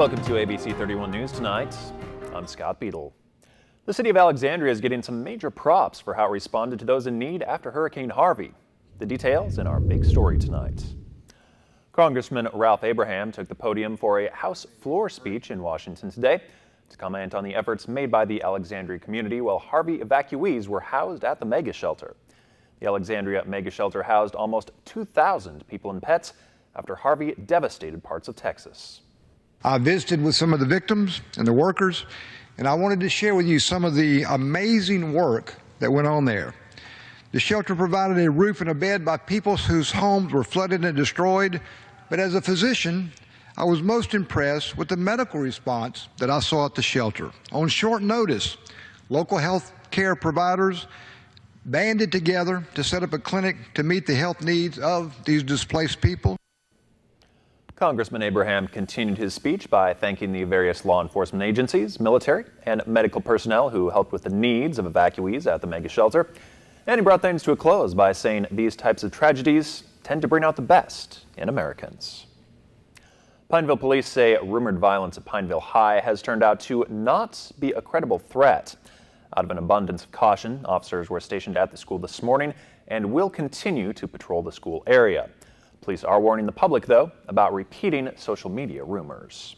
Welcome to ABC 31 News tonight. I'm Scott Beadle. The city of Alexandria is getting some major props for how it responded to those in need after Hurricane Harvey. The details in our big story tonight. Congressman Ralph Abraham took the podium for a House floor speech in Washington today to comment on the efforts made by the Alexandria community while Harvey evacuees were housed at the mega shelter. The Alexandria mega shelter housed almost 2,000 people and pets after Harvey devastated parts of Texas. I visited with some of the victims and the workers, and I wanted to share with you some of the amazing work that went on there. The shelter provided a roof and a bed by people whose homes were flooded and destroyed, but as a physician, I was most impressed with the medical response that I saw at the shelter. On short notice, local health care providers banded together to set up a clinic to meet the health needs of these displaced people. Congressman Abraham continued his speech by thanking the various law enforcement agencies, military, and medical personnel who helped with the needs of evacuees at the mega shelter. And he brought things to a close by saying these types of tragedies tend to bring out the best in Americans. Pineville police say rumored violence at Pineville High has turned out to not be a credible threat. Out of an abundance of caution, officers were stationed at the school this morning and will continue to patrol the school area. Police are warning the public, though, about repeating social media rumors.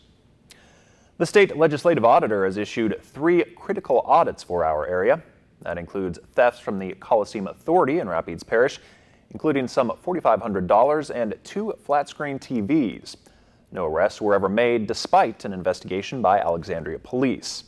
The state legislative auditor has issued 3 critical audits for our area. That includes thefts from the Coliseum Authority in Rapides Parish, including some $4,500 and 2 flat-screen TVs. No arrests were ever made despite an investigation by Alexandria police.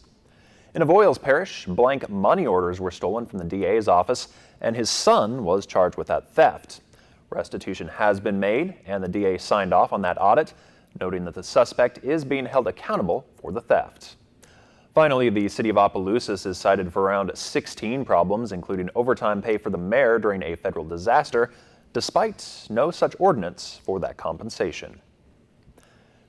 In Avoyelles Parish, blank money orders were stolen from the DA's office, and his son was charged with that theft. Restitution has been made, and the DA signed off on that audit, noting that the suspect is being held accountable for the theft. Finally, the city of Opelousas is cited for around 16 problems, including overtime pay for the mayor during a federal disaster, despite no such ordinance for that compensation.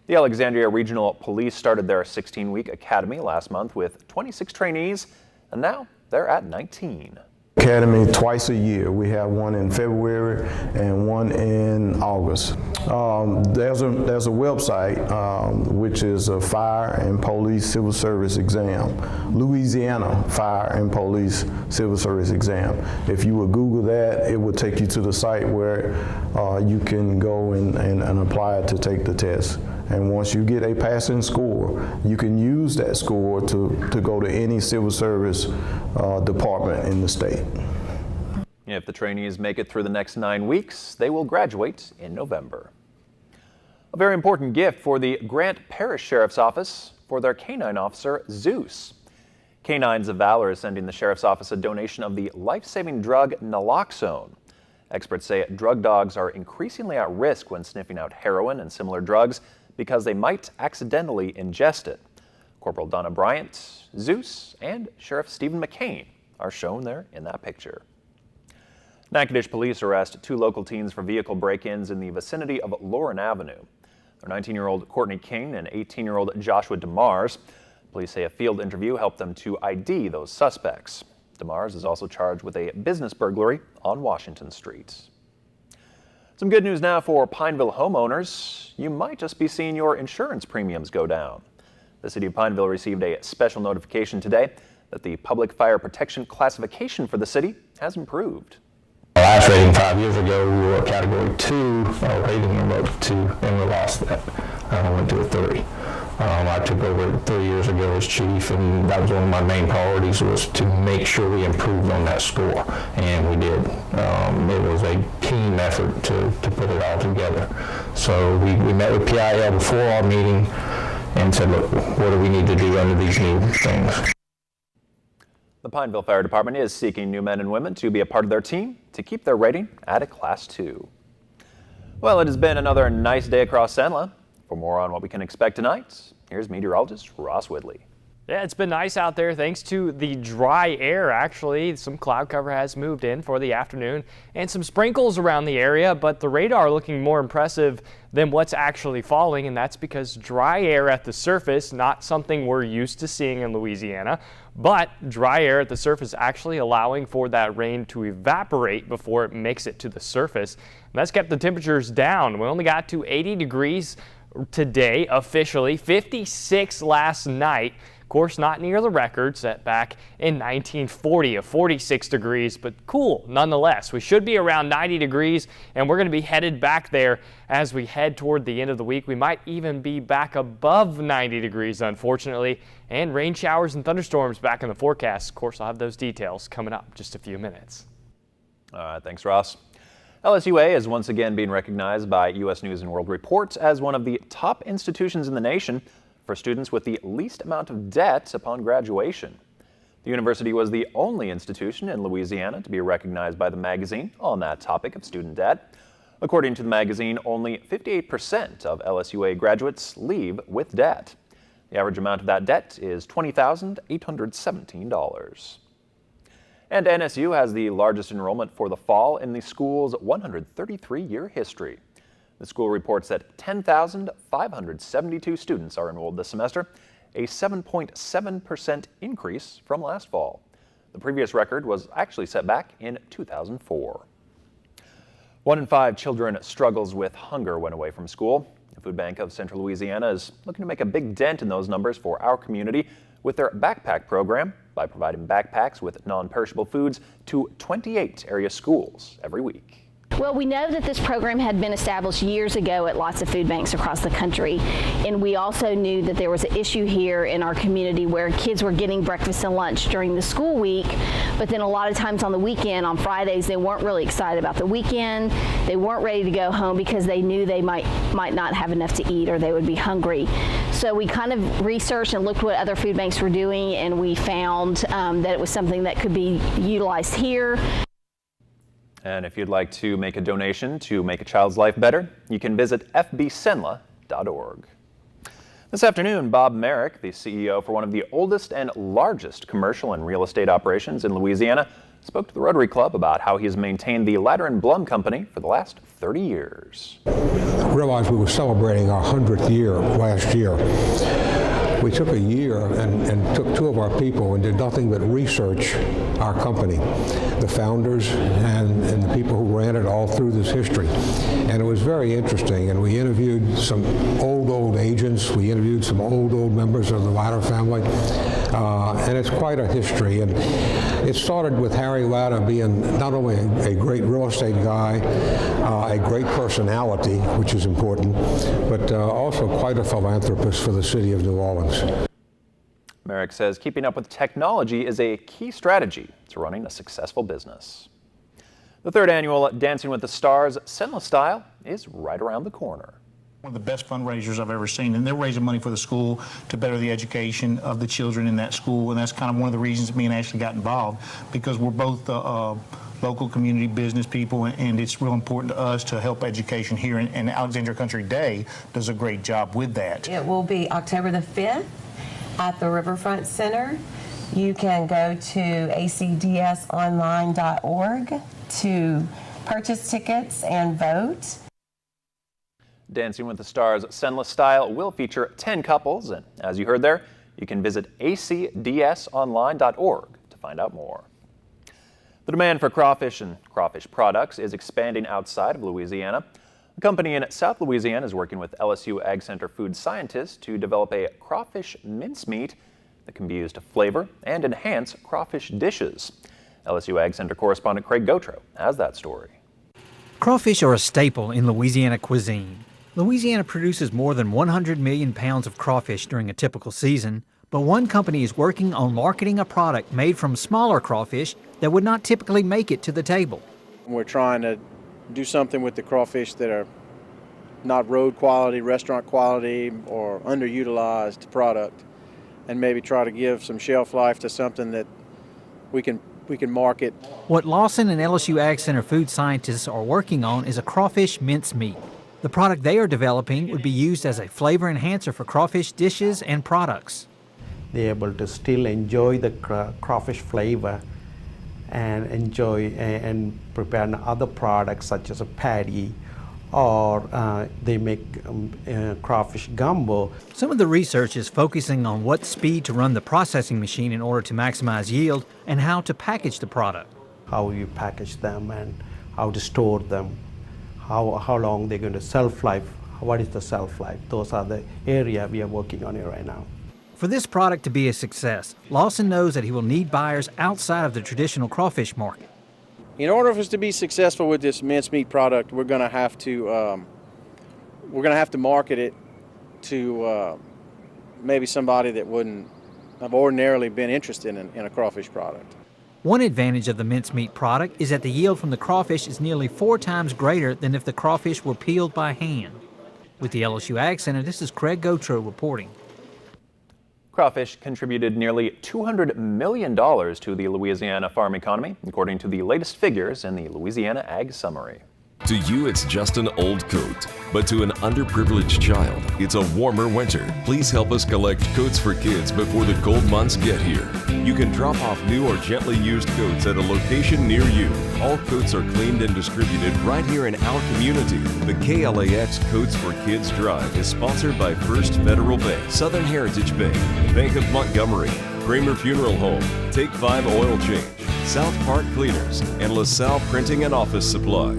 The Alexandria Regional Police started their 16-week academy last month with 26 trainees, and now they're at 19. Academy twice a year. We have one in February and one in August. There's a website which is a Fire and Police Civil Service Exam, Louisiana Fire and Police Civil Service Exam. If you would Google that, it would take you to the site where you can go and apply to take the test. And once you get a passing score, you can use that score to go to any civil service department in the state. If the trainees make it through the next 9 weeks, they will graduate in November. A very important gift for the Grant Parish Sheriff's Office for their canine officer, Zeus. Canines of Valor is sending the Sheriff's Office a donation of the life-saving drug naloxone. Experts say drug dogs are increasingly at risk when sniffing out heroin and similar drugs because they might accidentally ingest it. Corporal Donna Bryant, Zeus, and Sheriff Stephen McCain are shown there in that picture. Natchitoches police arrest 2 local teens for vehicle break-ins in the vicinity of Lauren Avenue. They're 19-year-old Courtney King and 18-year-old Joshua DeMars. Police say a field interview helped them to ID those suspects. DeMars is also charged with a business burglary on Washington Street. Some good news now for Pineville homeowners. You might just be seeing your insurance premiums go down. The city of Pineville received a special notification today that the public fire protection classification for the city has improved. Our last rating 5 years ago, we were category 2, rating number 2, and we lost that. Went to a 3. I took over 3 years ago as chief, and that was one of my main priorities, was to make sure we improved on that score, and we did. It was a team effort to put it all together. So we met with PIL before our meeting and said, look, what do we need to do under these new things? The Pineville Fire Department is seeking new men and women to be a part of their team to keep their rating at a Class 2. Well, it has been another nice day across Senla. For more on what we can expect tonight, here's meteorologist Ross Whitley. Yeah, it's been nice out there thanks to the dry air, actually. Some cloud cover has moved in for the afternoon and some sprinkles around the area, but the radar looking more impressive than what's actually falling, and that's because dry air at the surface, not something we're used to seeing in Louisiana, but dry air at the surface actually allowing for that rain to evaporate before it makes it to the surface. And that's kept the temperatures down. We only got to 80 degrees today officially, 56 last night. Of course, not near the record set back in 1940 of 46 degrees, but cool nonetheless. We should be around 90 degrees, and we're going to be headed back there as we head toward the end of the week. We might even be back above 90 degrees, unfortunately, and rain showers and thunderstorms back in the forecast. Of course, I'll have those details coming up in just a few minutes. All right, thanks, Ross. LSUA is once again being recognized by U.S. News & World Report as one of the top institutions in the nation for students with the least amount of debt upon graduation. The university was the only institution in Louisiana to be recognized by the magazine on that topic of student debt. According to the magazine, only 58% of LSUA graduates leave with debt. The average amount of that debt is $20,817. And NSU has the largest enrollment for the fall in the school's 133-year history. The school reports that 10,572 students are enrolled this semester, a 7.7% increase from last fall. The previous record was actually set back in 2004. 1 in 5 children struggles with hunger when away from school. The Food Bank of Central Louisiana is looking to make a big dent in those numbers for our community with their backpack program by providing backpacks with non-perishable foods to 28 area schools every week. Well, we know that this program had been established years ago at lots of food banks across the country, and we also knew that there was an issue here in our community where kids were getting breakfast and lunch during the school week, but then a lot of times on the weekend, on Fridays, they weren't really excited about the weekend. They weren't ready to go home because they knew they might not have enough to eat or they would be hungry. So we kind of researched and looked what other food banks were doing, and we found that it was something that could be utilized here. And if you'd like to make a donation to make a child's life better, you can visit fbsenla.org. This afternoon, Bob Merrick, the CEO for one of the oldest and largest commercial and real estate operations in Louisiana, spoke to the Rotary Club about how he has maintained the Ladder & Blum Company for the last 30 years. I realized we were celebrating our 100th year last year. We took a year and took 2 of our people and did nothing but research our company, the founders and the people who ran it all through this history. And it was very interesting, and we interviewed some old agents, we interviewed some old members of the Ladder family, and it's quite a history. And it started with Harry Ladder being not only a great real estate guy, a great personality, which is important, but also quite a philanthropist for the city of New Orleans. Merrick says keeping up with technology is a key strategy to running a successful business. The 3rd annual Dancing with the Stars Senla Style is right around the corner. One of the best fundraisers I've ever seen, and they're raising money for the school to better the education of the children in that school, and that's kind of one of the reasons me and Ashley got involved, because we're both local community business people, and it's real important to us to help education here, and Alexandria Country Day does a great job with that. It will be October the 5th at the Riverfront Center. You can go to acdsonline.org to purchase tickets and vote. Dancing with the Stars Senla Style will feature 10 couples, and as you heard there, you can visit acdsonline.org to find out more. The demand for crawfish and crawfish products is expanding outside of Louisiana. A company in South Louisiana is working with LSU Ag Center food scientists to develop a crawfish mincemeat that can be used to flavor and enhance crawfish dishes. LSU Ag Center correspondent Craig Gautreaux has that story. Crawfish are a staple in Louisiana cuisine. Louisiana produces more than 100 million pounds of crawfish during a typical season, but one company is working on marketing a product made from smaller crawfish that would not typically make it to the table. We're trying to do something with the crawfish that are not road quality, restaurant quality, or underutilized product, and maybe try to give some shelf life to something that we can market. What Lawson and LSU Ag Center food scientists are working on is a crawfish mincemeat. The product they are developing would be used as a flavor enhancer for crawfish dishes and products. They're able to still enjoy the crawfish flavor and enjoy and prepare other products such as a patty, or they make crawfish gumbo. Some of the research is focusing on what speed to run the processing machine in order to maximize yield and how to package the product. How you package them and how to store them, how long they're going to shelf life, what is the shelf life. Those are the area we are working on it right now. For this product to be a success, Lawson knows that he will need buyers outside of the traditional crawfish market. In order for us to be successful with this mincemeat product, we're going to have to market it to maybe somebody that wouldn't have ordinarily been interested in a crawfish product. One advantage of the mincemeat product is that the yield from the crawfish is nearly 4 times greater than if the crawfish were peeled by hand. With the LSU Ag Center, this is Craig Gautreaux reporting. Crawfish contributed nearly $200 million to the Louisiana farm economy, according to the latest figures in the Louisiana Ag Summary. To you, it's just an old coat, but to an underprivileged child, it's a warmer winter. Please help us collect coats for kids before the cold months get here. You can drop off new or gently used coats at a location near you. All coats are cleaned and distributed right here in our community. The KLAX Coats for Kids Drive is sponsored by First Federal Bank, Southern Heritage Bank, Bank of Montgomery, Kramer Funeral Home, Take 5 Oil Change, South Park Cleaners, and LaSalle Printing and Office Supply.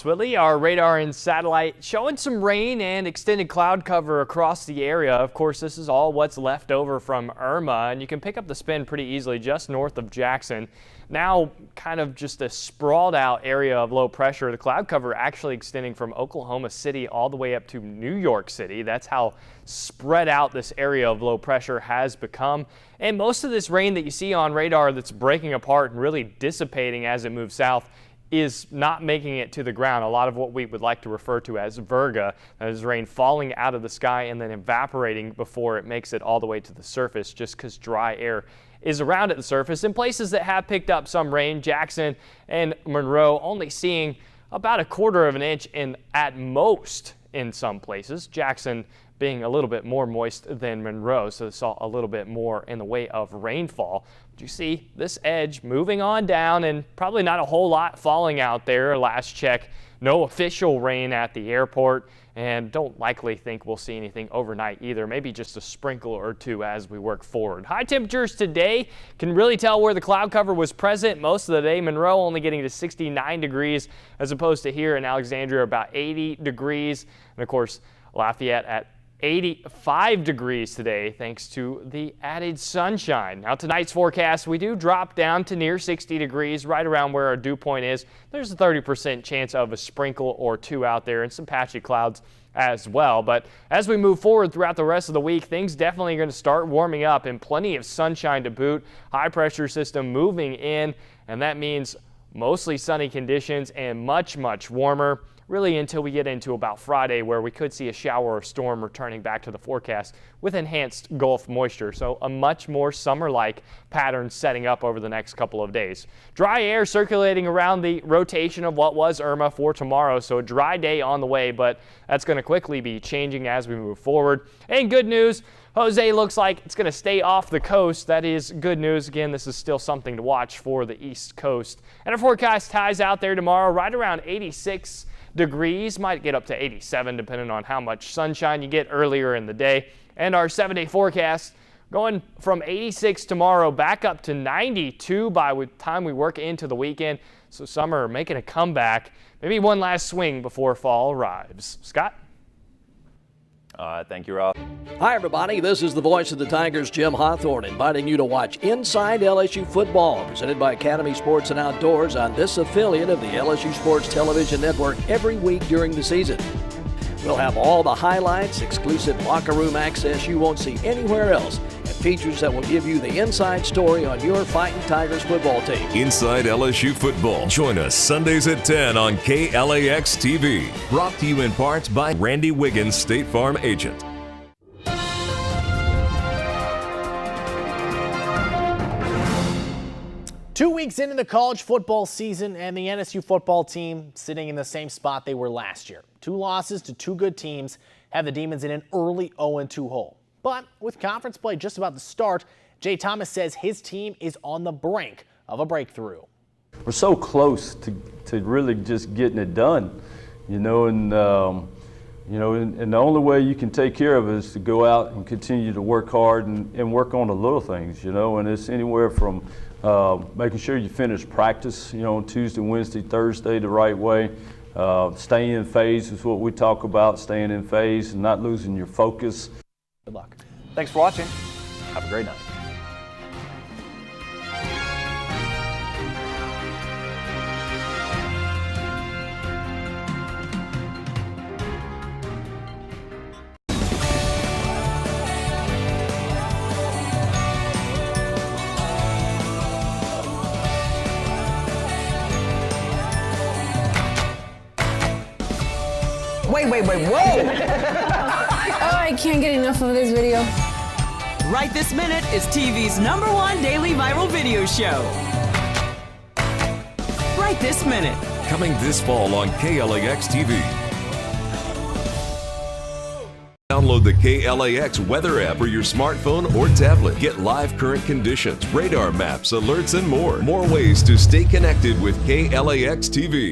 Whitley, our radar and satellite showing some rain and extended cloud cover across the area. Of course, this is all what's left over from Irma, and you can pick up the spin pretty easily just north of Jackson. Now kind of just a sprawled out area of low pressure. The cloud cover actually extending from Oklahoma City all the way up to New York City. That's how spread out this area of low pressure has become. And most of this rain that you see on radar that's breaking apart and really dissipating as it moves south is not making it to the ground. A lot of what we would like to refer to as virga, that is rain falling out of the sky and then evaporating before it makes it all the way to the surface, just because dry air is around at the surface. In places that have picked up some rain, Jackson and Monroe only seeing about 1/4 inch at most in some places. Jackson being a little bit more moist than Monroe, so they saw a little bit more in the way of rainfall. But you see this edge moving on down and probably not a whole lot falling out there. Last check, no official rain at the airport, and don't likely think we'll see anything overnight either. Maybe just a sprinkle or two as we work forward. High temperatures today can really tell where the cloud cover was present most of the day. Monroe only getting to 69 degrees as opposed to here in Alexandria about 80 degrees. And of course, Lafayette at 85 degrees today thanks to the added sunshine. Now tonight's forecast, we do drop down to near 60 degrees, right around where our dew point is. There's a 30% chance of a sprinkle or two out there and some patchy clouds as well. But as we move forward throughout the rest of the week, things definitely are going to start warming up and plenty of sunshine to boot. High pressure system moving in, and that means mostly sunny conditions and much, much warmer. Really until we get into about Friday, where we could see a shower or storm returning back to the forecast with enhanced Gulf moisture. So a much more summer-like pattern setting up over the next couple of days. Dry air circulating around the rotation of what was Irma for tomorrow. So a dry day on the way, but that's going to quickly be changing as we move forward. And good news, Jose looks like it's going to stay off the coast. That is good news. Again, this is still something to watch for the East Coast. And our forecast ties out there tomorrow right around 86 degrees, might get up to 87 depending on how much sunshine you get earlier in the day. And our 7-day forecast going from 86 tomorrow back up to 92 by the time we work into the weekend. So summer making a comeback, maybe one last swing before fall arrives. Scott? Thank you, Rob. Hi, everybody. This is the voice of the Tigers, Jim Hawthorne, inviting you to watch Inside LSU Football, presented by Academy Sports and Outdoors on this affiliate of the LSU Sports Television Network every week during the season. We'll have all the highlights, exclusive locker room access you won't see anywhere else, and features that will give you the inside story on your Fighting Tigers football team. Inside LSU Football. Join us Sundays at 10 on KLAX TV. Brought to you in part by Randy Wiggins, State Farm Agent. Two weeks into the college football season, and the NSU football team sitting in the same spot they were last year. 2 losses to 2 good teams have the Demons in an early 0-2 hole. But with conference play just about to start, Jay Thomas says his team is on the brink of a breakthrough. We're so close to really just getting it done, and the only way you can take care of it is to go out and continue to work hard and work on the little things, and it's anywhere from making sure you finish practice, on Tuesday, Wednesday, Thursday the right way. Staying in phase is what we talk about, staying in phase and not losing your focus. Good luck. Thanks for watching. Have a great night. Wait, whoa! Oh, I can't get enough of this video. Right This Minute is TV's #1 daily viral video show. Right This Minute. Coming this fall on KLAX TV. Download the KLAX weather app for your smartphone or tablet. Get live current conditions, radar maps, alerts, and more. More ways to stay connected with KLAX TV.